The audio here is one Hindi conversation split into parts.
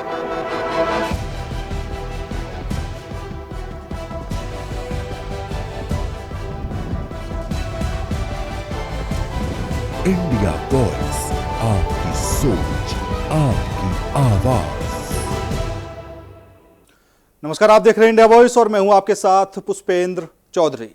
इंडिया वॉइस, आपकी सोच, आपकी आवाज। नमस्कार, आप देख रहे हैं इंडिया वॉइस और मैं हूं आपके साथ पुष्पेंद्र चौधरी।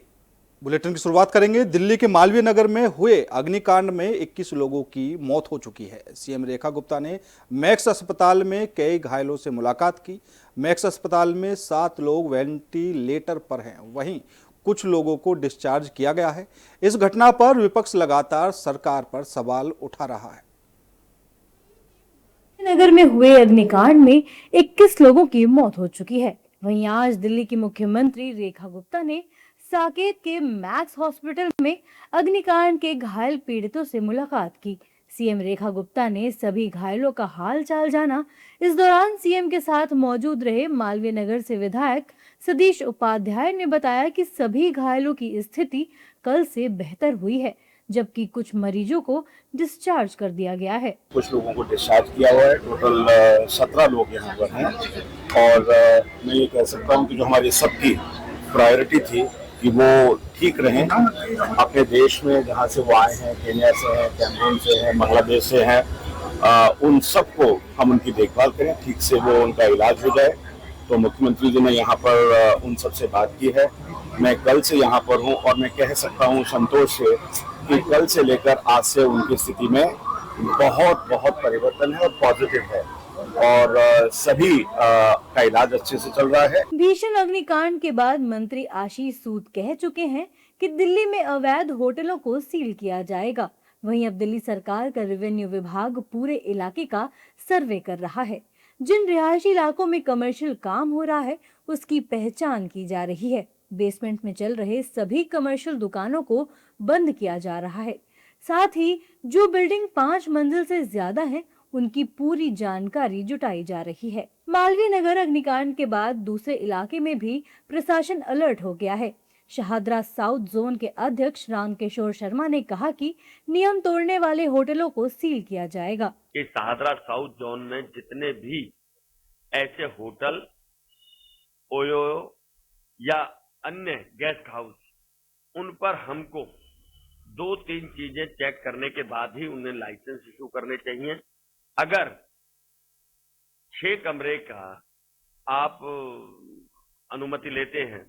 बुलेटिन की शुरुआत करेंगे। दिल्ली के मालवीय नगर में हुए अग्निकांड में 21 लोगों की मौत हो चुकी है। सीएम रेखा गुप्ता ने मैक्स अस्पताल में कई घायलों से मुलाकात की। मैक्स अस्पताल में 7 लोग वेंटिलेटर पर हैं, वहीं कुछ लोगों को डिस्चार्ज किया गया है। इस घटना पर विपक्ष लगातार सरकार पर सवाल उठा रहा है। नगर में हुए अग्निकांड में 21 लोगों की मौत हो चुकी है। वहीं आज दिल्ली की मुख्यमंत्री रेखा गुप्ता ने साकेत के मैक्स हॉस्पिटल में अग्निकांड के घायल पीड़ितों से मुलाकात की। सीएम रेखा गुप्ता ने सभी घायलों का हाल चाल जाना। इस दौरान सीएम के साथ मौजूद रहे मालवीय नगर से विधायक सतीश उपाध्याय ने बताया कि सभी घायलों की स्थिति कल से बेहतर हुई है, जबकि कुछ मरीजों को डिस्चार्ज कर दिया गया है। कुछ लोगों को डिस्चार्ज किया हुआ है। टोटल 17 लोग यहाँ पर हैं और मैं ये कह सकता हूँ कि जो हमारी सबकी प्रायोरिटी थी कि वो ठीक रहें अपने देश में, जहाँ से वो आए हैं, केन्या से हैं, कैमरून से हैं, बांग्लादेश से हैं, उन सबको हम उनकी देखभाल करें, ठीक से वो उनका इलाज हो जाए। तो मुख्यमंत्री जी ने यहाँ पर उन सबसे बात की है। मैं कल से यहाँ पर हूँ और मैं कह सकता हूँ संतोष से कि कल से लेकर आज से उनकी स्थिति में बहुत बहुत परिवर्तन है और पॉजिटिव है और सभी का इलाज अच्छे से चल रहा है। भीषण अग्निकांड के बाद मंत्री आशीष सूद कह चुके हैं कि दिल्ली में अवैध होटलों को सील किया जाएगा। वहीं अब दिल्ली सरकार का रेवेन्यू विभाग पूरे इलाके का सर्वे कर रहा है। जिन रिहायशी इलाकों में कमर्शियल काम हो रहा है उसकी पहचान की जा रही है। बेसमेंट में चल रहे सभी कमर्शियल दुकानों को बंद किया जा रहा है। साथ ही जो बिल्डिंग 5 मंजिल से ज्यादा है उनकी पूरी जानकारी जुटाई जा रही है। मालवीय नगर अग्निकांड के बाद दूसरे इलाके में भी प्रशासन अलर्ट हो गया है। शाहदरा साउथ जोन के अध्यक्ष रामकिशोर शर्मा ने कहा कि नियम तोड़ने वाले होटलों को सील किया जाएगा। कि शाहदरा साउथ जोन में जितने भी ऐसे होटल, ओयो या अन्य गेस्ट हाउस, उन पर हमको 2-3 चीजें चेक करने के बाद ही उन्हें लाइसेंस इशू करने चाहिए। अगर 6 कमरे का आप अनुमति लेते हैं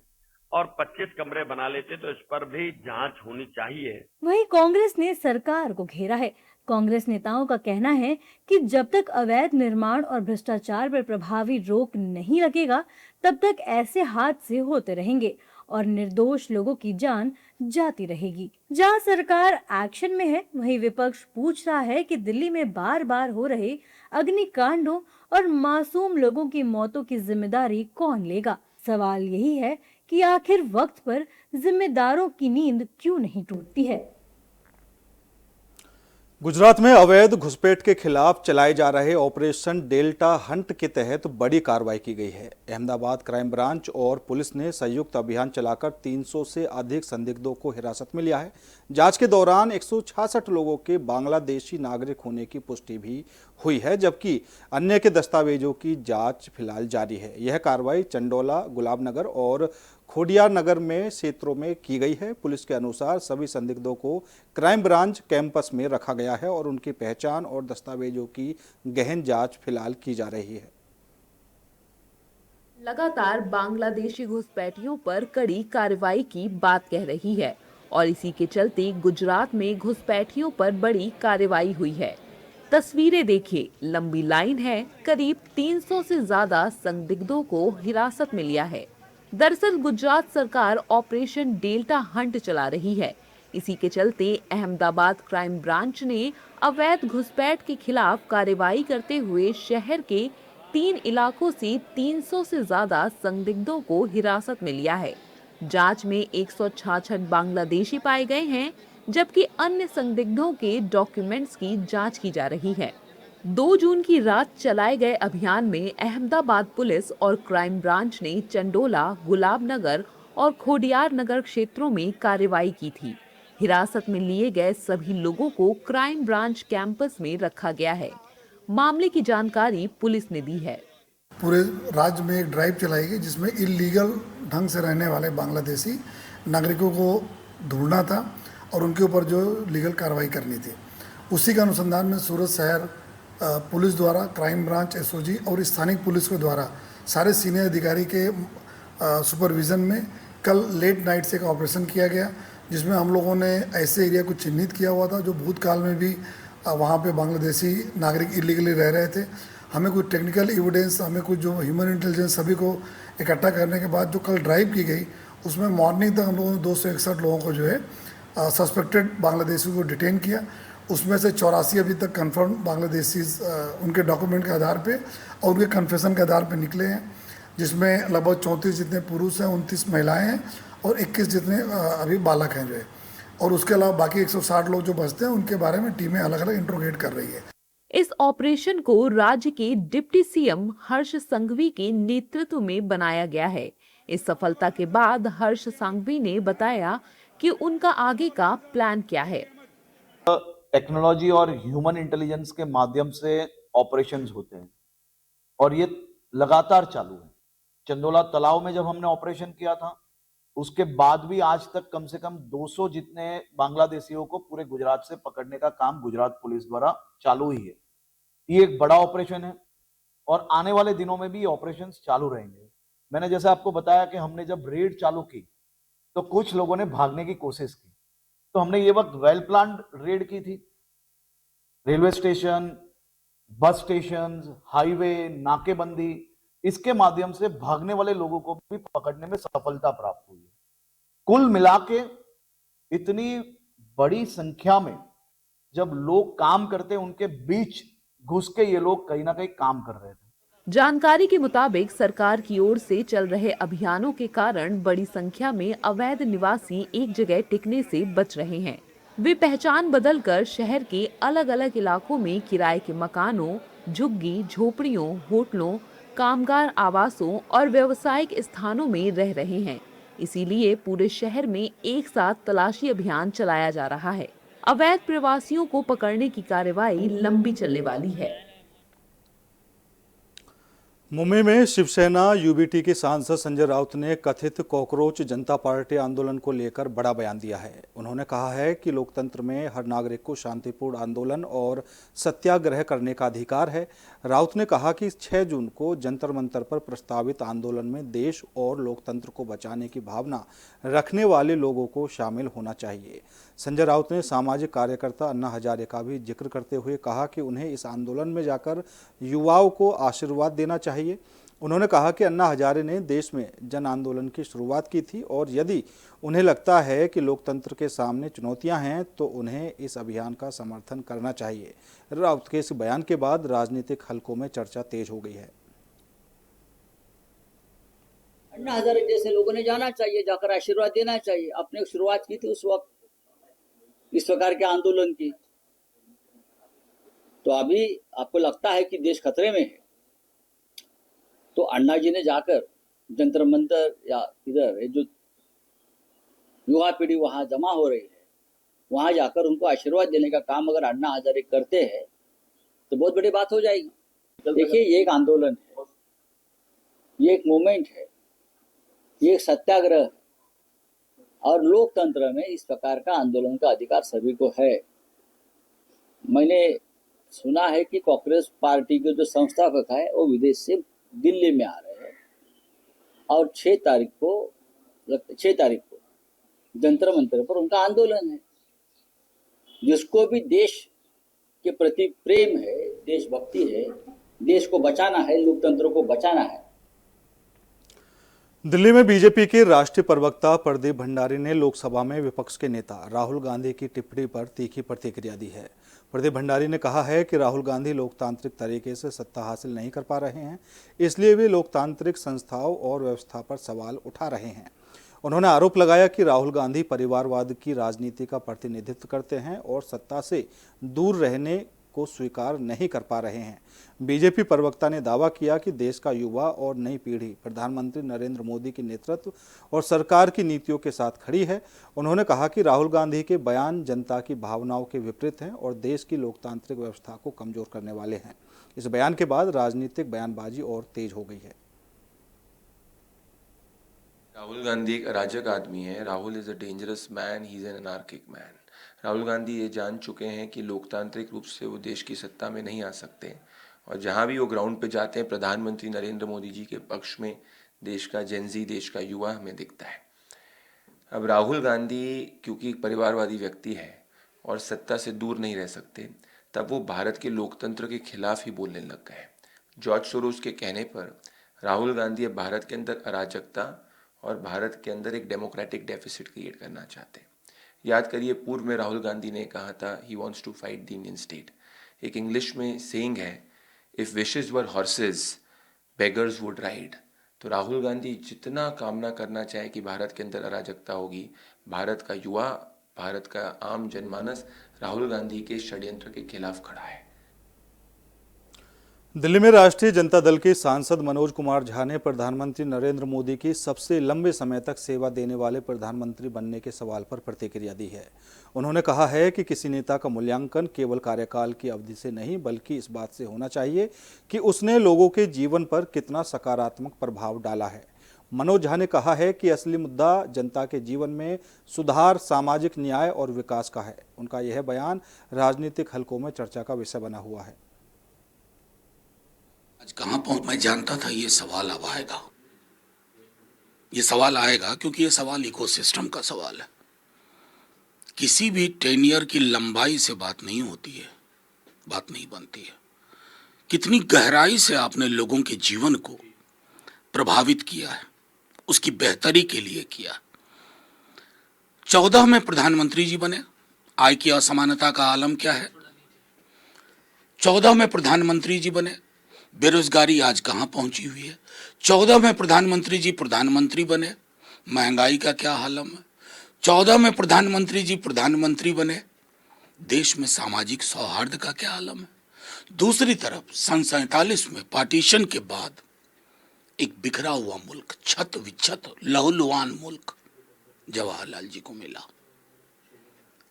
और 25 कमरे बना लेते तो इस पर भी जांच होनी चाहिए। वहीं कांग्रेस ने सरकार को घेरा है। कांग्रेस नेताओं का कहना है कि जब तक अवैध निर्माण और भ्रष्टाचार पर प्रभावी रोक नहीं लगेगा तब तक ऐसे हादसे होते रहेंगे और निर्दोष लोगों की जान जाती रहेगी। जहां सरकार एक्शन में है, वहीं विपक्ष पूछ रहा है कि दिल्ली में बार बार हो रहे अग्निकांडों और मासूम लोगों की मौतों की जिम्मेदारी कौन लेगा। सवाल यही है कि आखिर वक्त पर जिम्मेदारों की नींद क्यों नहीं टूटती है। गुजरात में अवैध घुसपैठ के खिलाफ चलाए जा रहे ऑपरेशन डेल्टा हंट के तहत बड़ी कार्रवाई की गई है। अहमदाबाद क्राइम ब्रांच और पुलिस ने संयुक्त अभियान चलाकर 300 से अधिक संदिग्धों को हिरासत में लिया है। जांच के दौरान 166 लोगों के बांग्लादेशी नागरिक होने की पुष्टि भी हुई है, जबकि अन्य के दस्तावेजों की जांच फिलहाल जारी है। यह कार्रवाई चंडोला, गुलाबनगर और खोडियार नगर में क्षेत्रों में की गई है। पुलिस के अनुसार सभी संदिग्धों को क्राइम ब्रांच कैंपस में रखा गया है और उनकी पहचान और दस्तावेजों की गहन जांच फिलहाल की जा रही है। लगातार बांग्लादेशी घुसपैठियों पर कड़ी कार्रवाई की बात कह रही है और इसी के चलते गुजरात में घुसपैठियों पर बड़ी कार्रवाई हुई है। तस्वीरें देखिए, लंबी लाइन है, करीब 300 से ज्यादा संदिग्धों को हिरासत में लिया है। दरअसल गुजरात सरकार ऑपरेशन डेल्टा हंट चला रही है। इसी के चलते अहमदाबाद क्राइम ब्रांच ने अवैध घुसपैठ के खिलाफ कार्रवाई करते हुए शहर के 3 इलाकों से 300 से ज्यादा संदिग्धों को हिरासत में लिया है। जांच में 166 बांग्लादेशी पाए गए हैं, जबकि अन्य संदिग्धों के डॉक्यूमेंट्स की जांच की जा रही है। 2 जून की रात चलाए गए अभियान में अहमदाबाद पुलिस और क्राइम ब्रांच ने चंडोला, गुलाबनगर और खोडियार नगर क्षेत्रों में कार्रवाई की थी। हिरासत में लिए गए सभी लोगों को क्राइम ब्रांच कैंपस में रखा गया है। मामले की जानकारी पुलिस ने दी है। पूरे राज्य में एक ड्राइव चलाई गई जिसमें इलीगल ढंग से रहने वाले बांग्लादेशी नागरिकों को ढूंढना था और उनके ऊपर जो लीगल कार्रवाई करनी थी। उसी के अनुसंधान में सूरत शहर पुलिस द्वारा, क्राइम ब्रांच, एसओजी और स्थानिक पुलिस के द्वारा सारे सीनियर अधिकारी के सुपरविज़न में कल लेट नाइट से एक ऑपरेशन किया गया, जिसमें हम लोगों ने ऐसे एरिया को चिन्हित किया हुआ था जो भूतकाल में भी वहाँ पे बांग्लादेशी नागरिक इलीगली रह रहे थे। हमें कुछ टेक्निकल एविडेंस, हमें कुछ जो ह्यूमन इंटेलिजेंस सभी को इकट्ठा करने के बाद जो कल ड्राइव की गई, उसमें मॉर्निंग तक हम लोगों ने 261 लोगों को जो है सस्पेक्टेड बांग्लादेशियों को डिटेन किया। उसमें से 84 अभी तक कंफर्म बांग्लादेशी उनके डॉक्यूमेंट के आधार पे और उनके कन्फेशन के आधार पे निकले हैं, जिसमें लगभग 34 जितने पुरुष हैं, 29 महिलाएं हैं और 21 जितने अभी बालक हैं जो है। और उसके अलावा बाकी 160 लोग जो बचते हैं उनके बारे में टीमें अलग अलग इंट्रोगेट कर रही है। इस ऑपरेशन को राज्य के डिप्टी सीएम हर्ष संघवी के नेतृत्व में बनाया गया है। इस सफलता के बाद हर्ष संघवी ने बताया कि उनका आगे का प्लान क्या है। टेक्नोलॉजी और ह्यूमन इंटेलिजेंस के माध्यम से ऑपरेशंस होते हैं और ये लगातार चालू है। चंदोला तालाब में जब हमने ऑपरेशन किया था, उसके बाद भी आज तक कम से कम 200 जितने बांग्लादेशियों को पूरे गुजरात से पकड़ने का काम गुजरात पुलिस द्वारा चालू ही है। ये एक बड़ा ऑपरेशन है और आने वाले दिनों में भी ऑपरेशंस चालू रहेंगे। मैंने जैसे आपको बताया कि हमने जब रेड चालू की तो कुछ लोगों ने भागने की कोशिश की, तो हमने ये वक्त वेल प्लान्ड रेड की थी। Railway station, bus station, highway, नाकेबंदी, इसके माध्यम से भागने वाले लोगों को भी पकड़ने में सफलता प्राप्त हुई है। कुल मिला के इतनी बड़ी संख्या में जब लोग काम करते, उनके बीच घुस के ये लोग कहीं ना कहीं काम कर रहे थे। जानकारी के मुताबिक सरकार की ओर से चल रहे अभियानों के कारण बड़ी संख्या में अवैध निवासी एक जगह टिकने से बच रहे हैं। वे पहचान बदलकर शहर के अलग अलग इलाकों में किराए के मकानों, झुग्गी झोपड़ियों, होटलों, कामगार आवासों और व्यावसायिक स्थानों में रह रहे हैं। इसीलिए पूरे शहर में एक साथ तलाशी अभियान चलाया जा रहा है। अवैध प्रवासियों को पकड़ने की कार्रवाई लंबी चलने वाली है। मुंबई में शिवसेना यूबीटी के सांसद संजय राउत ने कथित कॉकरोच जनता पार्टी आंदोलन को लेकर बड़ा बयान दिया है। उन्होंने कहा है कि लोकतंत्र में हर नागरिक को शांतिपूर्ण आंदोलन और सत्याग्रह करने का अधिकार है। राउत ने कहा कि 6 जून को जंतर मंतर पर प्रस्तावित आंदोलन में देश और लोकतंत्र को बचाने की भावना रखने वाले लोगों को शामिल होना चाहिए। संजय राउत ने सामाजिक कार्यकर्ता अन्ना हजारे का भी जिक्र करते हुए कहा कि उन्हें इस आंदोलन में जाकर युवाओं को आशीर्वाद देना चाहिए। उन्होंने कहा कि अन्ना हजारे ने देश में जन आंदोलन की शुरुआत की थी और यदि उन्हें लगता है कि लोकतंत्र के सामने चुनौतियां हैं तो उन्हें इस अभियान का समर्थन करना चाहिए। राउत के इस बयान के बाद राजनीतिक हलकों में चर्चा तेज हो गई है। अन्ना हजारे जैसे लोगों ने जाना चाहिए, जाकर आशीर्वाद देना चाहिए। आपने शुरुआत की थी उस वक्त इस प्रकार के आंदोलन की, तो अभी आपको लगता है कि देश खतरे में है, तो अन्ना जी ने जाकर जंतर मंतर या इधर जो युवा पीढ़ी वहां जमा हो रही है, वहां जाकर उनको आशीर्वाद देने का काम अगर अन्ना हजारे करते हैं तो बहुत बड़ी बात हो जाएगी। देखिए, ये एक आंदोलन है, ये एक मूवमेंट है, ये एक सत्याग्रह है और लोकतंत्र में इस प्रकार का आंदोलन का अधिकार सभी को है। मैंने सुना है कि कांग्रेस पार्टी के जो संस्थापक है वो विदेश से दिल्ली में आ रहे हैं और 6 तारीख को जंतर मंतर पर उनका आंदोलन है। जिसको भी देश के प्रति प्रेम है, देशभक्ति है, देश को बचाना है, लोकतंत्र को बचाना है। दिल्ली में बीजेपी के राष्ट्रीय प्रवक्ता प्रदीप भंडारी ने लोकसभा में विपक्ष के नेता राहुल गांधी की टिप्पणी पर तीखी प्रतिक्रिया दी है। प्रदीप भंडारी ने कहा है कि राहुल गांधी लोकतांत्रिक तरीके से सत्ता हासिल नहीं कर पा रहे हैं, इसलिए वे लोकतांत्रिक संस्थाओं और व्यवस्था पर सवाल उठा रहे हैं। उन्होंने आरोप लगाया कि राहुल गांधी परिवारवाद की राजनीति का प्रतिनिधित्व करते हैं और सत्ता से दूर रहने को स्वीकार नहीं कर पा रहे हैं। बीजेपी प्रवक्ता ने दावा किया कि देश का युवा और नई पीढ़ी प्रधानमंत्री नरेंद्र मोदी के नेतृत्व और सरकार की नीतियों के साथ खड़ी है। उन्होंने कहा कि राहुल गांधी के बयान जनता की भावनाओं के विपरीत हैं और देश की लोकतांत्रिक व्यवस्था को कमजोर करने वाले हैं। इस बयान के बाद राजनीतिक बयानबाजी और तेज हो गई है। राहुल गांधी एक अराजक आदमी है। Rahul is a dangerous man, he is an anarchic man. Rahul Gandhi ये जान चुके हैं कि लोकतांत्रिक रूप से वो देश की सत्ता में नहीं आ सकते, और जहां भी वो ग्राउंड पे जाते हैं प्रधानमंत्री नरेंद्र मोदी जी के पक्ष में देश का जेनजी, देश का युवा हमें दिखता है। अब राहुल गांधी क्योंकि एक परिवारवादी व्यक्ति है और सत्ता से दूर नहीं रह सकते, तब वो भारत के लोकतंत्र के खिलाफ ही बोलने लग गए। जॉर्ज सोरोस के कहने पर राहुल गांधी अब भारत के अंदर अराजकता और भारत के अंदर एक डेमोक्रेटिक डेफिसिट क्रिएट करना चाहते हैं। याद करिए, पूर्व में राहुल गांधी ने कहा था he wants to fight the Indian state. एक इंग्लिश में सेइंग है, if wishes were horses beggars would ride. तो राहुल गांधी जितना कामना करना चाहे कि भारत के अंदर अराजकता होगी, भारत का युवा, भारत का आम जनमानस राहुल गांधी के षड्यंत्र के खिलाफ खड़ा है। दिल्ली में राष्ट्रीय जनता दल के सांसद मनोज कुमार झा ने प्रधानमंत्री नरेंद्र मोदी की सबसे लंबे समय तक सेवा देने वाले प्रधानमंत्री बनने के सवाल पर प्रतिक्रिया दी है। उन्होंने कहा है कि किसी नेता का मूल्यांकन केवल कार्यकाल की अवधि से नहीं, बल्कि इस बात से होना चाहिए कि उसने लोगों के जीवन पर कितना सकारात्मक प्रभाव डाला है। मनोज झा ने कहा है कि असली मुद्दा जनता के जीवन में सुधार, सामाजिक न्याय और विकास का है। उनका यह बयान राजनीतिक हलकों में चर्चा का विषय बना हुआ है। आज कहां पहुंच, मैं जानता था ये सवाल अब आएगा। ये सवाल आएगा क्योंकि ये सवाल इकोसिस्टम का सवाल है। किसी भी टेन्योर की लंबाई से बात नहीं होती है, बात नहीं बनती है। कितनी गहराई से आपने लोगों के जीवन को प्रभावित किया है, उसकी बेहतरी के लिए किया। 14 में प्रधानमंत्री जी बने, आय की असमानता का आलम क्या है। 14 में प्रधानमंत्री जी बने, बेरोजगारी आज कहां पहुंची हुई है। 14 में प्रधानमंत्री जी प्रधानमंत्री बने, महंगाई का क्या हालम है। 14 में प्रधानमंत्री जी प्रधानमंत्री बने, देश में सामाजिक सौहार्द का क्या आलम है। दूसरी तरफ सन 47 में पार्टीशन के बाद एक बिखरा हुआ मुल्क, छत विच्छत लहूलुहान मुल्क जवाहरलाल जी को मिला।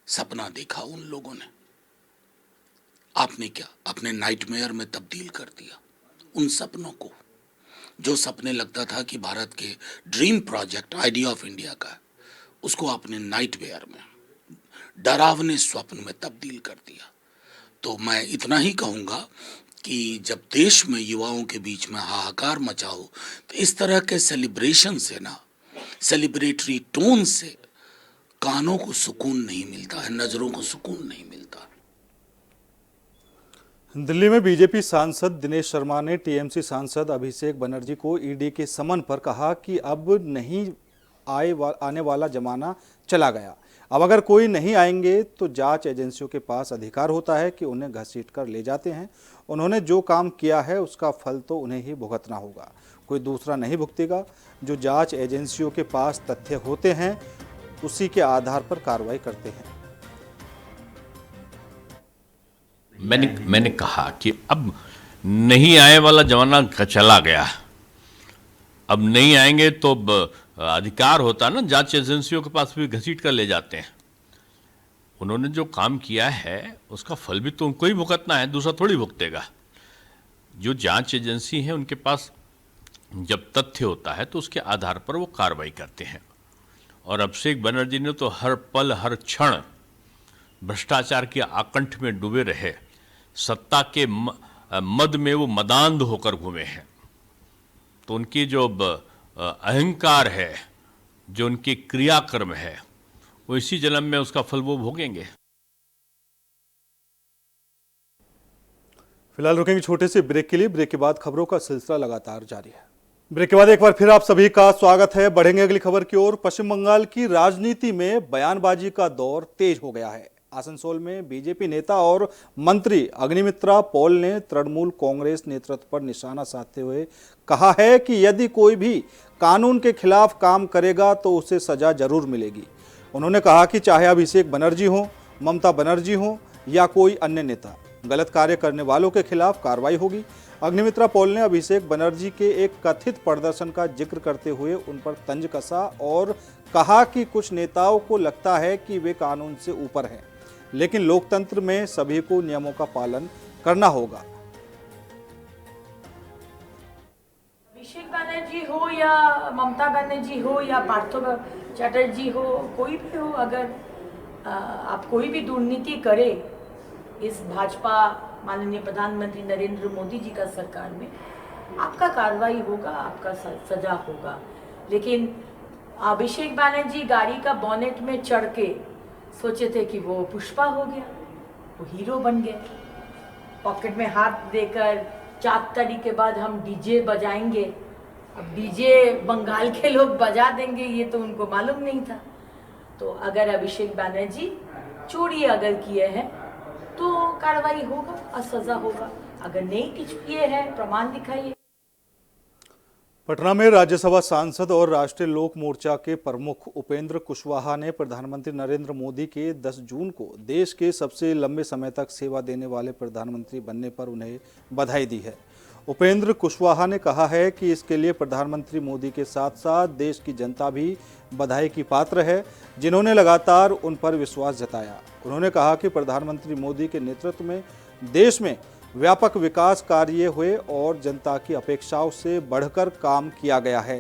सपना देखा उन लोगों ने, आपने क्या अपने नाइटमेयर में तब्दील कर दिया उन सपनों को। जो सपने लगता था कि भारत के dream project, idea of India का, उसको आपने नाइटमेयर में, डरावने स्वप्न में तब्दील कर दिया। तो मैं इतना ही कहूँगा कि जब देश में युवाओं के बीच में हाहाकार मचा हो, तो इस तरह के सेलिब्रेशन से ना, सेलिब्रेटरी टोन से कानों को सुकून नहीं मिलता है, नजरों को सुकून नहीं मिलता। दिल्ली में बीजेपी सांसद दिनेश शर्मा ने टीएमसी सांसद अभिषेक बनर्जी को ईडी के समन पर कहा कि अब नहीं आने वाला जमाना चला गया। अब अगर कोई नहीं आएंगे तो जांच एजेंसियों के पास अधिकार होता है कि उन्हें घसीट कर ले जाते हैं। उन्होंने जो काम किया है उसका फल तो उन्हें ही भुगतना होगा, कोई दूसरा नहीं भुगतेगा। जो जांच एजेंसियों के पास तथ्य होते हैं उसी के आधार पर कार्रवाई करते हैं। मैंने कहा कि अब नहीं आए वाला जमाना चला गया, अब नहीं आएंगे तो अधिकार होता ना, जांच एजेंसियों के पास भी घसीट कर ले जाते हैं। उन्होंने जो काम किया है उसका फल भी तो उनको ही भुगतना है, दूसरा थोड़ी भुगतेगा। जो जांच एजेंसी है उनके पास जब तथ्य होता है तो उसके आधार पर वो कार्रवाई करते हैं। और अभिषेक बनर्जी ने तो हर पल हर क्षण भ्रष्टाचार के आकंठ में डूबे रहे, सत्ता के मद में वो मदांध होकर घूमे हैं। तो उनकी जो अहंकार है, जो उनकी क्रियाकर्म है, वो इसी जन्म में उसका फल वो भोगेंगे। फिलहाल रुकेंगे छोटे से ब्रेक के लिए। ब्रेक के बाद खबरों का सिलसिला लगातार जारी है। ब्रेक के बाद एक बार फिर आप सभी का स्वागत है। बढ़ेंगे अगली खबर की ओर। पश्चिम बंगाल की राजनीति में बयानबाजी का दौर तेज हो गया है। आसनसोल में बीजेपी नेता और मंत्री अग्निमित्रा पॉल ने तृणमूल कांग्रेस नेतृत्व पर निशाना साधते हुए कहा है कि यदि कोई भी कानून के खिलाफ काम करेगा तो उसे सजा जरूर मिलेगी। उन्होंने कहा कि चाहे अभिषेक बनर्जी हो, ममता बनर्जी हो या कोई अन्य नेता, गलत कार्य करने वालों के खिलाफ कार्रवाई होगी। अग्निमित्रा पॉल ने अभिषेक बनर्जी के एक कथित प्रदर्शन का जिक्र करते हुए उन पर तंज कसा और कहा कि कुछ नेताओं को लगता है कि वे कानून से ऊपर हैं, लेकिन लोकतंत्र में सभी को नियमों का पालन करना होगा। अभिषेक बनर्जी हो या ममता बनर्जी हो या पार्थ चैटर्जी हो, कोई भी हो, अगर आप कोई भी दुर्नीति करे इस भाजपा माननीय प्रधानमंत्री नरेंद्र मोदी जी का सरकार में, आपका कार्रवाई होगा, आपका सजा होगा। लेकिन अभिषेक बनर्जी गाड़ी का बोनेट में चढ़ के सोचे थे कि वो पुष्पा हो गया, वो हीरो बन गए। पॉकेट में हाथ देकर 4 तारीख के बाद हम डीजे बजाएंगे, अब डीजे बंगाल के लोग बजा देंगे, ये तो उनको मालूम नहीं था। तो अगर अभिषेक बनर्जी चोरी अगर किए हैं तो कार्रवाई होगा और सजा होगा, अगर नहीं कुछ किए हैं प्रमाण दिखाइए। पटना में राज्यसभा सांसद और राष्ट्रीय लोक मोर्चा के प्रमुख उपेंद्र कुशवाहा ने प्रधानमंत्री नरेंद्र मोदी के 10 जून को देश के सबसे लंबे समय तक सेवा देने वाले प्रधानमंत्री बनने पर उन्हें बधाई दी है। उपेंद्र कुशवाहा ने कहा है कि इसके लिए प्रधानमंत्री मोदी के साथ साथ देश की जनता भी बधाई की पात्र है, जिन्होंने लगातार उन पर विश्वास जताया। उन्होंने कहा कि प्रधानमंत्री मोदी के नेतृत्व में देश में व्यापक विकास कार्य हुए और जनता की अपेक्षाओं से बढ़कर काम किया गया है।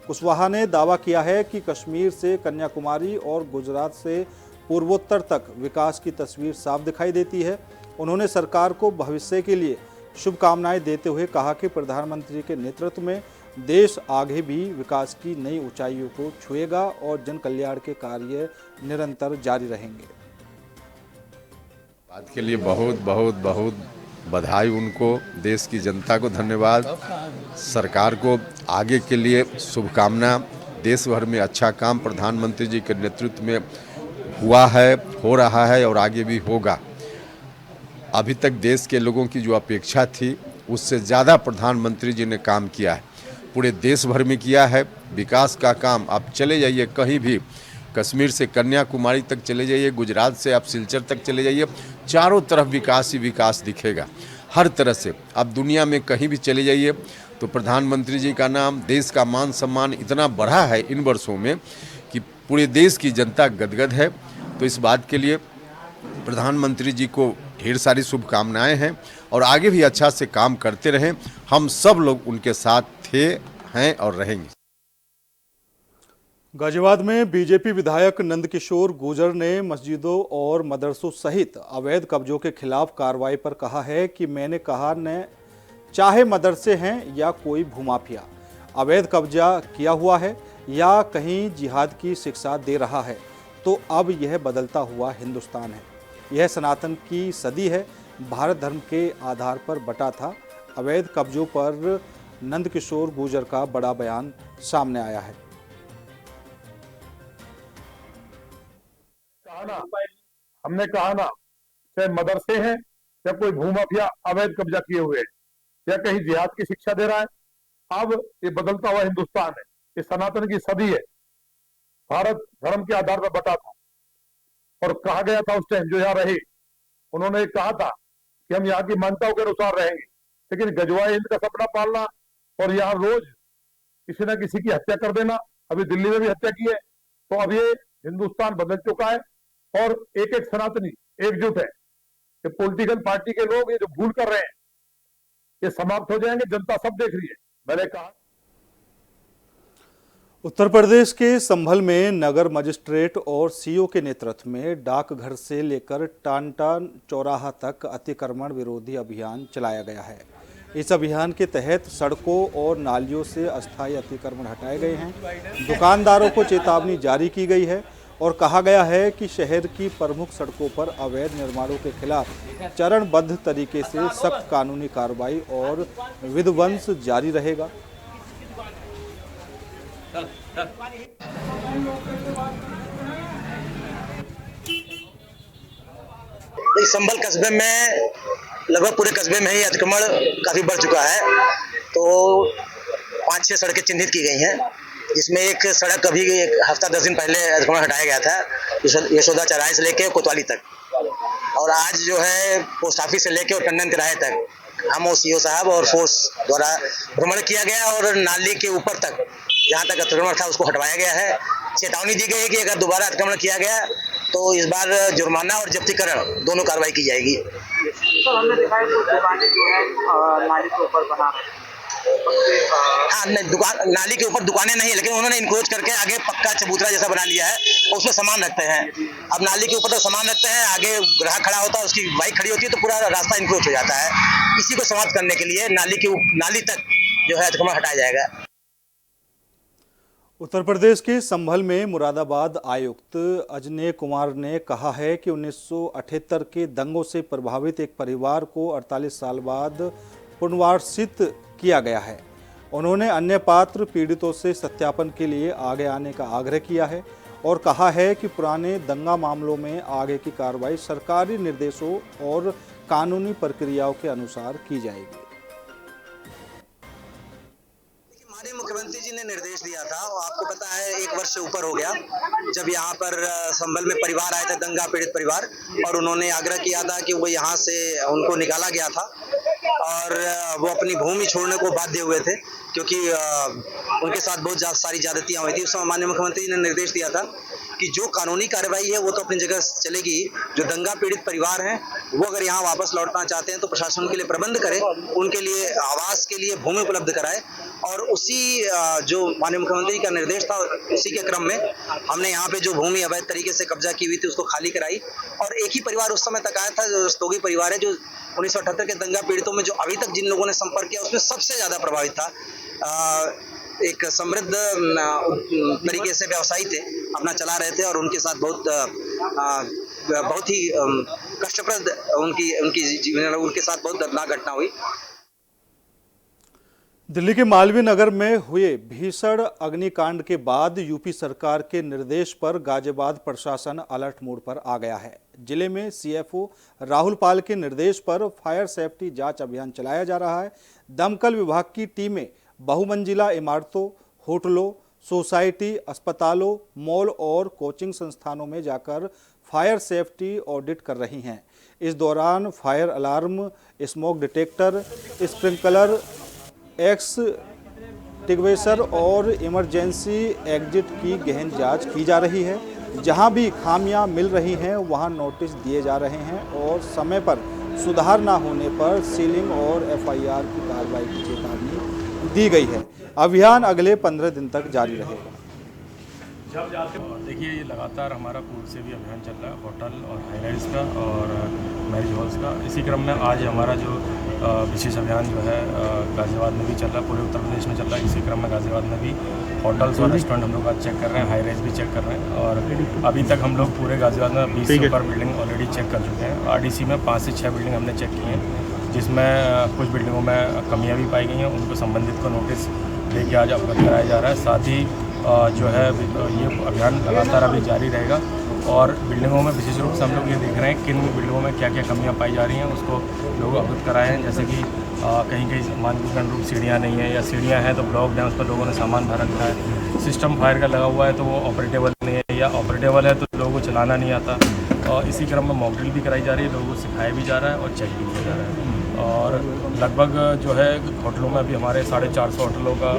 कुशवाहा ने दावा किया है कि कश्मीर से कन्याकुमारी और गुजरात से पूर्वोत्तर तक विकास की तस्वीर साफ दिखाई देती है। उन्होंने सरकार को भविष्य के लिए शुभकामनाएं देते हुए कहा कि प्रधानमंत्री के नेतृत्व में देश आगे भी विकास की नई ऊंचाइयों को छुएगा और जन कल्याण के कार्य निरंतर जारी रहेंगे। बात के लिए बहुत बहुत बहुत बधाई उनको, देश की जनता को धन्यवाद, सरकार को आगे के लिए शुभकामना। देश भर में अच्छा काम प्रधानमंत्री जी के नेतृत्व में हुआ है, हो रहा है और आगे भी होगा। अभी तक देश के लोगों की जो अपेक्षा थी उससे ज़्यादा प्रधानमंत्री जी ने काम किया है, पूरे देश भर में किया है। विकास का काम आप चले जाइए कहीं भी, कश्मीर से कन्याकुमारी तक चले जाइए, गुजरात से आप सिलचर तक चले जाइए, चारों तरफ विकास ही विकास दिखेगा हर तरह से। आप दुनिया में कहीं भी चले जाइए तो प्रधानमंत्री जी का नाम, देश का मान सम्मान इतना बढ़ा है इन वर्षों में कि पूरे देश की जनता गदगद है। तो इस बात के लिए प्रधानमंत्री जी को ढेर सारी शुभकामनाएं हैं और आगे भी अच्छा से काम करते रहें। हम सब लोग उनके साथ थे, हैं और रहेंगे। गाजियाबाद में बीजेपी विधायक नंदकिशोर गुर्जर ने मस्जिदों और मदरसों सहित अवैध कब्जों के खिलाफ कार्रवाई पर कहा है कि मैंने कहा न चाहे मदरसे हैं या कोई भूमाफिया अवैध कब्जा किया हुआ है या कहीं जिहाद की शिक्षा दे रहा है, तो अब यह बदलता हुआ हिंदुस्तान है। यह सनातन की सदी है, भारत धर्म के आधार पर बटा था। अवैध कब्जों पर नंदकिशोर गुर्जर का बड़ा बयान सामने आया है। हमने कहा ना, चाहे मदरसे हैं या कोई भूमाफिया अवैध कब्जा किए हुए या कहीं जिहाद की शिक्षा दे रहा है, अब ये बदलता हुआ हिंदुस्तान है, ये सनातन की सदी है, भारत धर्म के आधार पर बटा था। और कहा गया था उस टाइम जो यहाँ रहे, उन्होंने कहा था कि हम यहाँ की मान्यताओं के अनुसार रहेंगे, लेकिन गजवाए हिंद का सपना पालना और यहाँ रोज किसी न किसी की हत्या कर देना, अभी दिल्ली में भी हत्या की है, तो अब ये हिंदुस्तान बदल चुका है और एक एक सनातनी एकजुट है। ये पॉलिटिकल पार्टी के लोग ये जो भूल कर रहे हैं ये समाप्त हो जाएंगे, जनता सब देख रही है। मैंने कहा उत्तर प्रदेश के संभल में नगर मजिस्ट्रेट और सीओ के नेतृत्व में डाकघर से लेकर टांटा चौराहा तक अतिक्रमण विरोधी अभियान चलाया गया है। इस अभियान के तहत सड़कों और नालियों से अस्थायी अतिक्रमण हटाए गए हैं। दुकानदारों को चेतावनी जारी की गई है और कहा गया है कि शहर की प्रमुख सड़कों पर अवैध निर्माणों के खिलाफ चरणबद्ध तरीके से सख्त कानूनी कार्रवाई और विध्वंस जारी रहेगा। संभल कस्बे में लगभग पूरे कस्बे में ही अतिक्रमण काफी बढ़ चुका है, तो 5-6 सड़कें चिन्हित की गई हैं, जिसमें एक सड़क अभी एक हफ्ता 10 दिन पहले अतिक्रमण हटाया गया था, यशोदा चौराहे से लेके कोतवाली तक, और आज जो है पोस्ट ऑफिस से लेके और टंडन तिराहे तक हम और सीओ साहब और फोर्स द्वारा भ्रमण किया गया और नाली के ऊपर तक जहाँ तक अतिक्रमण था उसको हटवाया गया है। चेतावनी दी गई है कि अगर दोबारा अतिक्रमण किया गया तो इस बार जुर्माना और जब्तीकरण दोनों कार्रवाई की जाएगी। तो हमने देखा है कुछ दुकानें जो है नाली के ऊपर बना रहे हैं, हाँ, दुकान नाली के ऊपर दुकानें नहीं है, लेकिन उन्होंने इंक्रोच करके आगे पक्का चबूतरा जैसा बना लिया है और उसमें सामान रखते हैं। अब नाली के ऊपर तो सामान रखते हैं, आगे ग्राहक खड़ा होता है, उसकी बाइक खड़ी होती है तो पूरा रास्ता इंक्रोच हो जाता है। इसी को समाप्त करने के लिए नाली तक जो है अतिक्रमण हटाया जाएगा। उत्तर प्रदेश के संभल में मुरादाबाद आयुक्त अजय कुमार ने कहा है कि 1978 के दंगों से प्रभावित एक परिवार को 48 साल बाद पुनर्वासित किया गया है। उन्होंने अन्य पात्र पीड़ितों से सत्यापन के लिए आगे आने का आग्रह किया है और कहा है कि पुराने दंगा मामलों में आगे की कार्रवाई सरकारी निर्देशों और कानूनी प्रक्रियाओं के अनुसार की जाएगी। हमारे मुख्यमंत्री जी ने निर्देश दिया था और आपको पता है 1 वर्ष से ऊपर हो गया जब यहाँ पर संभल में परिवार आए थे, दंगा पीड़ित परिवार, और उन्होंने आग्रह किया था कि वो यहाँ से उनको निकाला गया था और वो अपनी भूमि छोड़ने को बाध्य हुए थे क्योंकि उनके साथ बहुत सारी ज्यादतियां हुई थी। उस समय माननीय मुख्यमंत्री जी ने निर्देश दिया था कि जो कानूनी कार्रवाई है वो तो अपनी जगह चलेगी, जो दंगा पीड़ित परिवार हैं वो अगर यहाँ वापस लौटना चाहते हैं तो प्रशासन उनके लिए प्रबंध करे, उनके लिए आवास के लिए भूमि उपलब्ध कराए। और उसी जो माननीय मुख्यमंत्री का निर्देश था उसी के क्रम में हमने यहाँ पे जो भूमि अवैध तरीके से कब्जा की हुई थी उसको खाली कराई और एक ही परिवार उस समय तक आया था, जो रस्तोगी परिवार है, जो 1978 के दंगा पीड़ितों में जो अभी तक जिन लोगों ने संपर्क किया उसमें सबसे ज्यादा प्रभावित था। एक समृद्ध तरीके से व्यवसायी थे, अपना चला रहे थे और उनके साथ बहुत ही कष्टप्रद उनकी जीवन, उनके साथ बहुत दर्दनाक घटना हुई। दिल्ली के मालवीय नगर में हुए भीषण अग्निकांड के बाद यूपी सरकार के निर्देश पर गाजियाबाद प्रशासन अलर्ट मोड पर आ गया है। जिले में सीएफओ राहुल पाल के निर्देश पर फायर सेफ्टी जांच अभियान चलाया जा रहा है। दमकल विभाग की टीमें बहुमंजिला इमारतों, होटलों, सोसाइटी, अस्पतालों, मॉल और कोचिंग संस्थानों में जाकर फायर सेफ्टी ऑडिट कर रही हैं। इस दौरान fire alarm, smoke detector, sprinkler, extinguisher और इमरजेंसी एग्जिट की गहन जांच की जा रही है। जहां भी खामियां मिल रही हैं वहां नोटिस दिए जा रहे हैं और समय पर सुधार न होने पर सीलिंग और एफआईआर की कार्रवाई की चेतावनी दी गई है। अभियान अगले 15 दिन तक जारी रहेगा। देखिए, ये लगातार हमारा पूर्व से भी अभियान चल रहा है होटल और हाई राइज का और मैरिज हॉल्स का। इसी क्रम में आज हमारा जो विशेष अभियान जो है गाजियाबाद में भी चल रहा है, पूरे उत्तर प्रदेश में चल रहा है। इसी क्रम में गाजियाबाद में भी होटल्स और रेस्टोरेंट हम लोग आज चेक कर रहे हैं, हाई राइज भी चेक कर रहे हैं और अभी तक हम लोग पूरे गाजियाबाद में 20 से ऊपर बिल्डिंग ऑलरेडी चेक कर चुके हैं। आरडीसी में 5 से 6 बिल्डिंग हमने चेक की हैं, जिसमें कुछ बिल्डिंगों में कमियाँ भी पाई गई हैं। उनको संबंधित को नोटिस देके आज अवगत कराया जा रहा है। साथ ही जो है ये अभियान लगातार अभी जारी रहेगा और बिल्डिंगों में विशेष रूप से हम लोग ये देख रहे हैं किन बिल्डिंगों में क्या क्या कमियां पाई जा रही हैं, उसको लोग अवगत कराए हैं। जैसे कि कहीं कहीं मानक के अनुरूप सीढ़ियाँ नहीं है या सीढ़ियाँ हैं तो ब्लॉक हैं, उस पर लोगों ने सामान भर रखा है। सिस्टम फायर का लगा हुआ है तो वो ऑपरेटेबल नहीं है या ऑपरेटेबल है तो लोगों को चलाना नहीं आता। और इसी क्रम में मॉक ड्रिल भी कराई जा रही है, लोगों को सिखाया भी जा रहा है और चेक भी किया जा रहा है। और लगभग जो है होटलों में अभी हमारे 450 होटलों का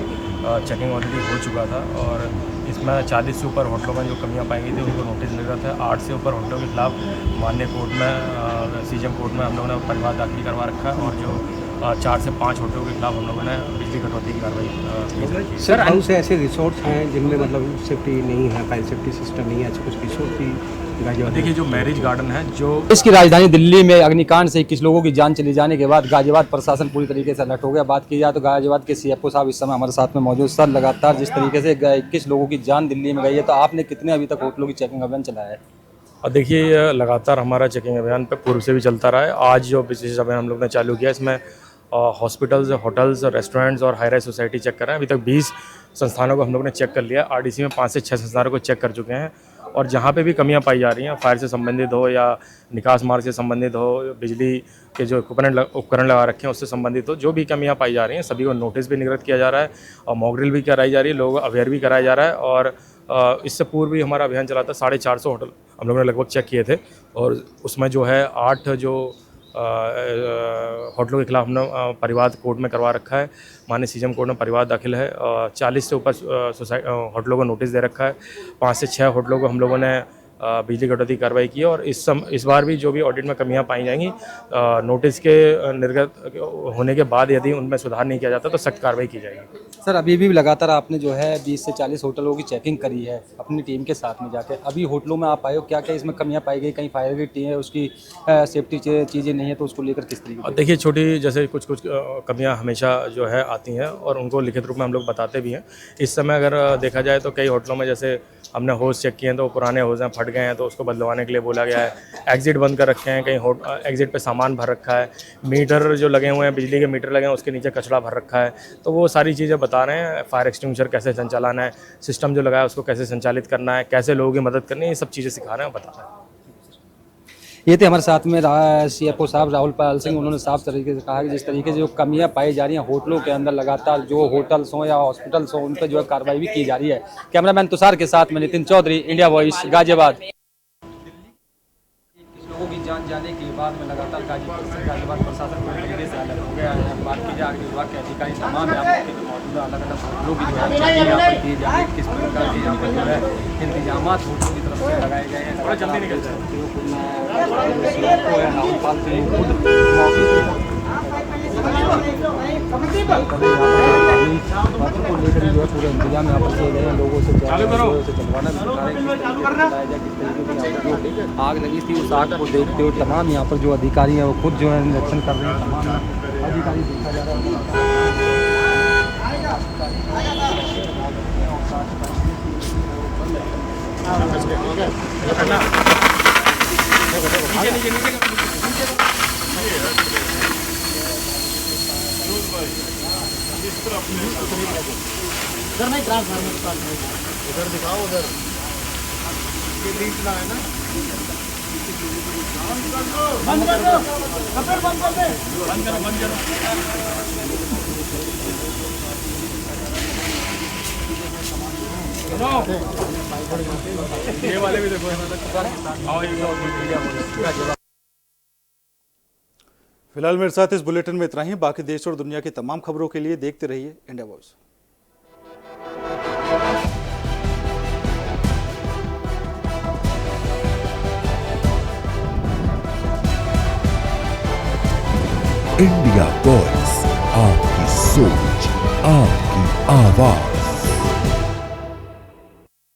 चेकिंग ऑलरेडी हो चुका था और इसमें 40 से ऊपर होटलों में जो कमियां पाई गई थी उनको नोटिस मिल रहा था। 8 से ऊपर होटलों के खिलाफ माननीय कोर्ट में सीजीएम कोर्ट में हम लोगों ने परिवाद दाखिल करवा रखा है और जो 4 से 5 होटलों के खिलाफ हम लोगों ने बिजली कटौती की कार्रवाई की। सर, बहुत से ऐसे रिसोर्ट्स हैं जिनमें मतलब सेफ्टी नहीं है, फायर सेफ्टी सिस्टम नहीं है, कुछ रिसोर्ट भी गाजियाबाद। देखिए, जो मैरिज गार्डन है, जो इसकी राजधानी दिल्ली में अग्निकांड से 21 लोगों की जान चले जाने के बाद गाजियाबाद प्रशासन पूरी तरीके से अलर्ट हो गया। बात की जाए तो गाजियाबाद के सीएफओ साहब इस समय हमारे साथ में मौजूद। सर, लगातार जिस तरीके से 21 लोगों की जान दिल्ली में गई है, तो आपने कितने अभी तक होटलों की चेकिंग अभियान चलाया है? और देखिए, लगातार हमारा चेकिंग अभियान पे पूर्व से भी चलता रहा है। आज जो विशेष अभियान हम लोग ने चालू किया, इसमें हॉस्पिटल्स, होटल्स, रेस्टोरेंट्स और हाई राइज सोसाइटी चेक कर रहे हैं। अभी तक 20 संस्थानों को हम लोग ने चेक कर लिया। आरडीसी में 5 से 6 संस्थानों को चेक कर चुके हैं और जहाँ पे भी कमियां पाई जा रही हैं, फायर से संबंधित हो या निकास मार्ग से संबंधित हो, बिजली के जो उपकरण लगा रखे हैं उससे संबंधित हो, जो भी कमियां पाई जा रही हैं सभी को नोटिस भी निर्गत किया जा रहा है और मॉक ड्रिल भी कराई जा रही है, लोगों को अवेयर भी कराया जा रहा है। और इससे पूर्व भी हमारा अभियान चला था, 450 होटल हम लोगों ने लगभग चेक किए थे और उसमें जो है 8 जो होटलों के खिलाफ हमने परिवाद कोर्ट में करवा रखा है, माननीय सीजीएम कोर्ट में परिवाद दाखिल है और 40 से ऊपर होटलों को नोटिस दे रखा है। 5 से 6 होटलों को हम लोगों ने बिजली कटौती की कार्रवाई की है और इस बार भी जो भी ऑडिट में कमियां पाई जाएंगी, नोटिस के निर्गत होने के बाद यदि उनमें सुधार नहीं किया जाता तो सख्त कार्रवाई की जाएगी। सर, अभी भी लगातार आपने जो है 20 से 40 होटलों की चेकिंग करी है अपनी टीम के साथ में जाके, अभी होटलों में आप आए हो, क्या क्या इसमें कमियां पाई गई? कहीं फायर की टीम है, उसकी सेफ्टी चीज़ें नहीं है, तो उसको लेकर किस तरीके? देखिए, छोटी जैसे कुछ कमियां हमेशा जो है आती हैं और उनको लिखित रूप में हम लोग बताते भी हैं। इस समय अगर देखा जाए तो कई होटलों में जैसे हमने होज चेक किए हैं तो पुराने होज हैं, फट गए हैं, तो उसको बदलवाने के लिए बोला गया है। एग्जिट बंद कर रखे हैं, कहीं एग्जिट पे सामान भर रखा है, मीटर जो लगे हुए हैं, बिजली के मीटर लगे हैं, उसके नीचे कचरा भर रखा है, तो वो सारी चीज़ें बता रहे हैं। फायर एक्सटिंग्विशर कैसे संचालन है, सिस्टम जो लगाया है उसको कैसे संचालित करना है, कैसे लोगों की मदद करनी है, ये सब चीज़ें सिखा रहे हैं, बता रहे हैं। ये थे हमारे साथ में CFO साहब राहुल पाल सिंह। उन्होंने साफ तरीके से कहा कि जिस तरीके से जो कमियां पाई जा रही हैं होटलों के अंदर, लगातार जो होटल्स हों या हॉस्पिटल्स हों, उन पर जो है कार्रवाई भी की जा रही है। कैमरामैन तुषार के साथ में नितिन चौधरी, इंडिया वॉइस, गाजियाबाद। लोगों की जान जाने के बाद में लगातार गाजियाबाद प्रशासन पूरी तरीके से अलर्ट हो गया है। बात की जाए विभाग के अधिकारी तमाम यहाँ पर मौजूदा अलग अलग होटलों की जो है यहाँ पर की जा रही है, किस प्रकार के यहाँ पर जो है इंतजाम होटलों की तरफ से लगाए गए हैं। थोड़ा जल्दी निकल जाए। राहुल पाल सिंह खुद मौके को लेकर जो है पूरे इंतजाम यहाँ पर किए गए हैं। लोगों से चलवाना आग लगी थी, उस आग को देखते हुए तमाम यहाँ पर जो अधिकारी हैं वो खुद जो है निरीक्षण कर रहे हैं। तमाम अधिकारी देखा जा रहा उधर नहीं, ट्रांसफार्मर उधर दिखाओ, उधर ये लीक ना है ना, बंद कर दो, कपड़े बंद कर दे, बंद करो, बंद करो। ये वाले भी देखो। फिलहाल मेरे साथ इस बुलेटिन में इतना ही। बाकी देश और दुनिया की तमाम खबरों के लिए देखते रहिए इंडिया वॉइस। इंडिया वॉइस, आपकी सोच, आपकी आवाज।